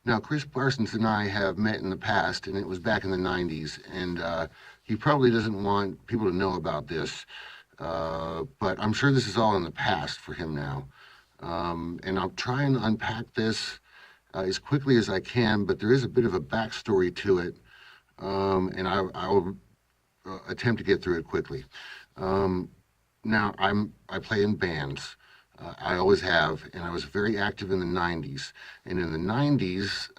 Now, Chris Parsons and I have met in the past, and it was back in the 90s, and he probably doesn't want people to know about this, but I'm sure this is all in the past for him now. And I'll try and unpack this as quickly as I can, but there is a bit of a backstory to it, and I will attempt to get through it quickly. Um, I play in bands. I always have, and I was very active in the 90s. And in the 90s,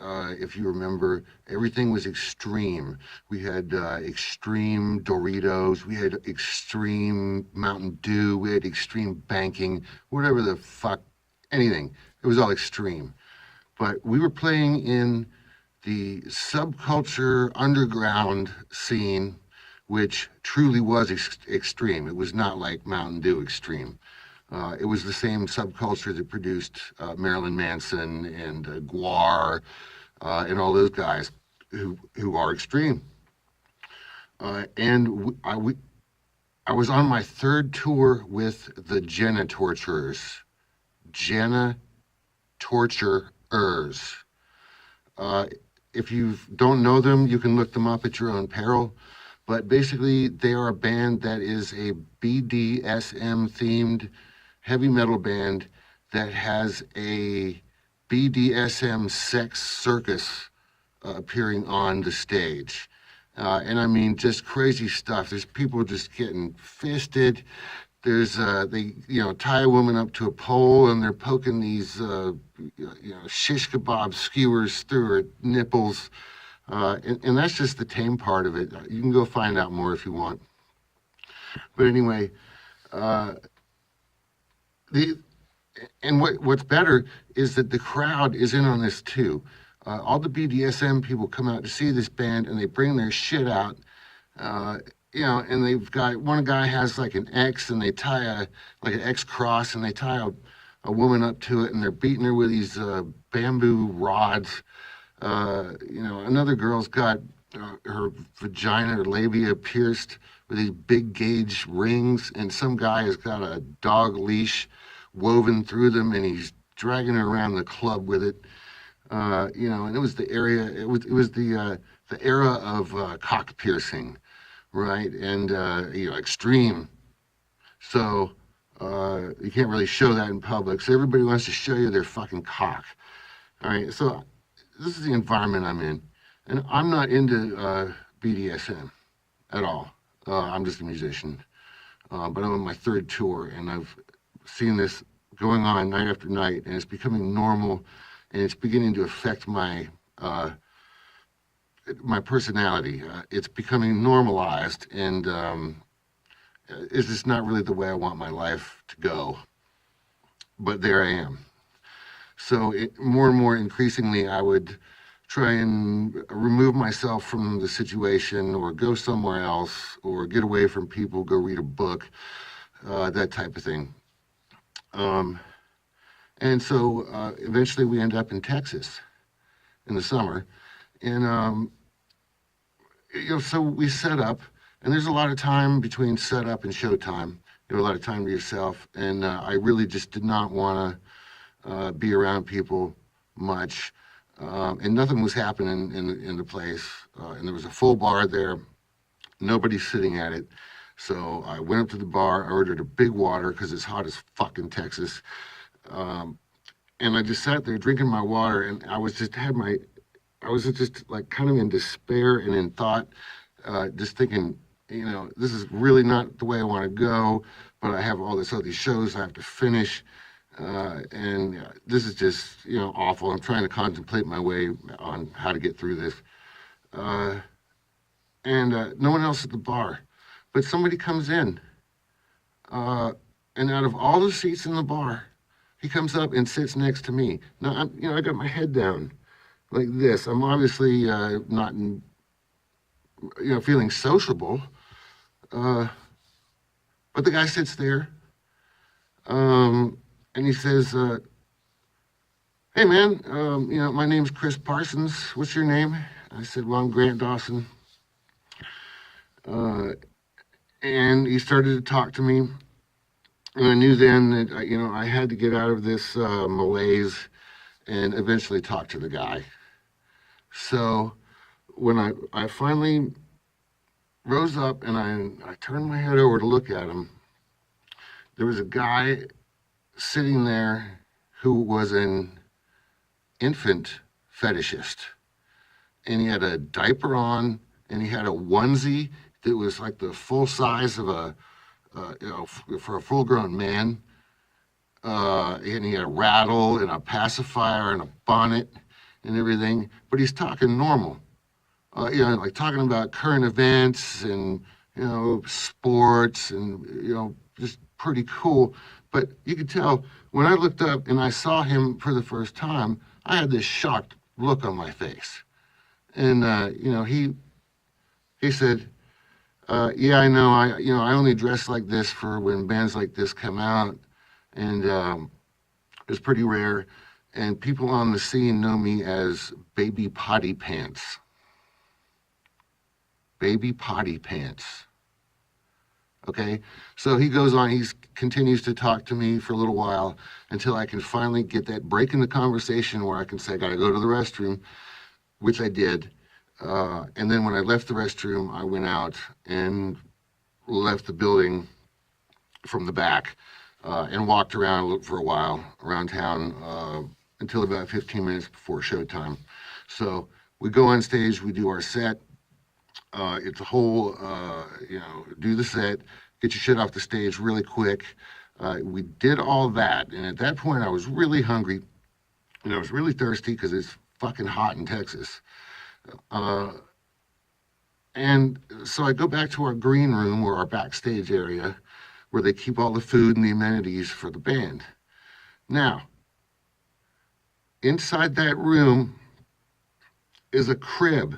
if you remember, everything was extreme. We had extreme Doritos, we had extreme Mountain Dew, we had extreme banking, whatever the fuck, anything. It was all extreme. But we were playing in the subculture underground scene, which truly was extreme. It was not like Mountain Dew extreme. It was the same subculture that produced Marilyn Manson and Guar and all those guys who are extreme. I was on my third tour with the Jenna Torturers. Jenna Torturers. Uh, if you don't know them, you can look them up at your own peril. But basically, they are a band that is a BDSM themed heavy metal band that has a BDSM sex circus appearing on the stage. And I mean, just crazy stuff. There's people just getting fisted. There's they tie a woman up to a pole and they're poking these shish kebab skewers through her nipples, and that's just the tame part of it. You can go find out more if you want. But anyway, uh, the and what's better is that the crowd is in on this too. All the BDSM people come out to see this band and they bring their shit out. Uh, and they've got one guy has like an X and they tie like an X cross and they tie a woman up to it and they're beating her with these bamboo rods. Another girl's got her vagina or labia pierced with these big gauge rings, and some guy has got a dog leash woven through them, and he's dragging her around the club with it. And it was the era of cock piercing, right? And extreme. So you can't really show that in public. So everybody wants to show you their fucking cock. All right. So this is the environment I'm in, and I'm not into BDSM at all. I'm just a musician, but I'm on my third tour, and I've seen this going on night after night, and it's becoming normal, and it's beginning to affect my personality. It's becoming normalized, and it's just not really the way I want my life to go. But there I am. So more and more increasingly, I would try and remove myself from the situation or go somewhere else or get away from people, go read a book, that type of thing. And so eventually we end up in Texas in the summer. And, so we set up, and there's a lot of time between setup and showtime. You have a lot of time to yourself. And I really just did not want to be around people much. And nothing was happening in the place. And there was a full bar there, nobody sitting at it. So I went up to the bar, I ordered a big water because it's hot as fuck in Texas. And I just sat there drinking my water, and I was just like kind of in despair and in thought, just thinking, this is really not the way I want to go, but I have all this other shows I have to finish. And this is just, awful. I'm trying to contemplate my way on how to get through this. And no one else at the bar, but somebody comes in. And out of all the seats in the bar, he comes up and sits next to me. Now, I got my head down like this. I'm obviously not, feeling sociable. But the guy sits there. And he says, hey, man, my name's Chris Parsons. What's your name? I said, well, I'm Grant Dawson. And he started to talk to me. And I knew then that, I had to get out of this malaise and eventually talk to the guy. So when I finally rose up and I turned my head over to look at him, there was a guy sitting there who was an infant fetishist. And he had a diaper on, and he had a onesie that was like the full size of for a full grown man. And he had a rattle and a pacifier and a bonnet and everything. But he's talking normal, like talking about current events and, sports and, just pretty cool. But you could tell when I looked up and I saw him for the first time, I had this shocked look on my face. And, he said, yeah, I know. I only dress like this for when bands like this come out. And it's pretty rare. And people on the scene know me as Baby Potty Pants. Baby Potty Pants. Okay? So he goes on, he continues to talk to me for a little while until I can finally get that break in the conversation where I can say, I gotta go to the restroom, which I did. And then when I left the restroom, I went out and left the building from the back and walked around for a while around town until about 15 minutes before showtime. So we go on stage, we do our set. It's a whole, do the set, get your shit off the stage really quick. We did all that. And at that point, I was really hungry and I was really thirsty because it's fucking hot in Texas. And so I go back to our green room or our backstage area where they keep all the food and the amenities for the band. Now, inside that room is a crib.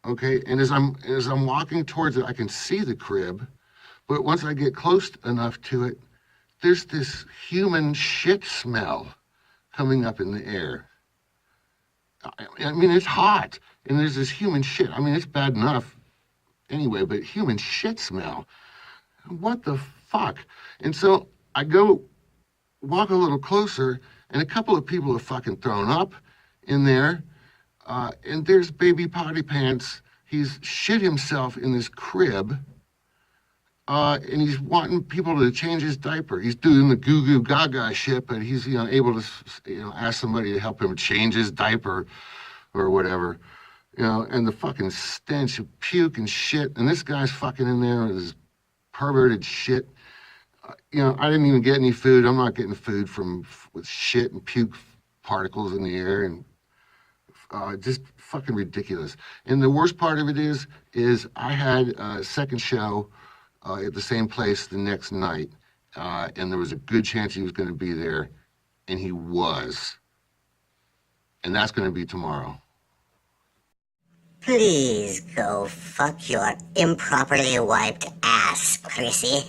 Okay, and as I'm walking towards it, I can see the crib, but once I get close enough to it, there's this human shit smell coming up in the air. I mean, it's hot, and there's this human shit. I mean, it's bad enough anyway, but human shit smell. What the fuck? And so I go walk a little closer, and a couple of people are fucking thrown up in there. And there's Baby Potty Pants. He's shit himself in this crib. And he's wanting people to change his diaper. He's doing the goo goo gaga shit, but he's, able to, ask somebody to help him change his diaper or whatever. And the fucking stench of puke and shit. And this guy's fucking in there with his perverted shit. I didn't even get any food. I'm not getting food with shit and puke particles in the air and just fucking ridiculous. And the worst part of it is I had a second show at the same place the next night, and there was a good chance he was going to be there, and he was. And that's going to be tomorrow. Please go fuck your improperly wiped ass, Chrissy.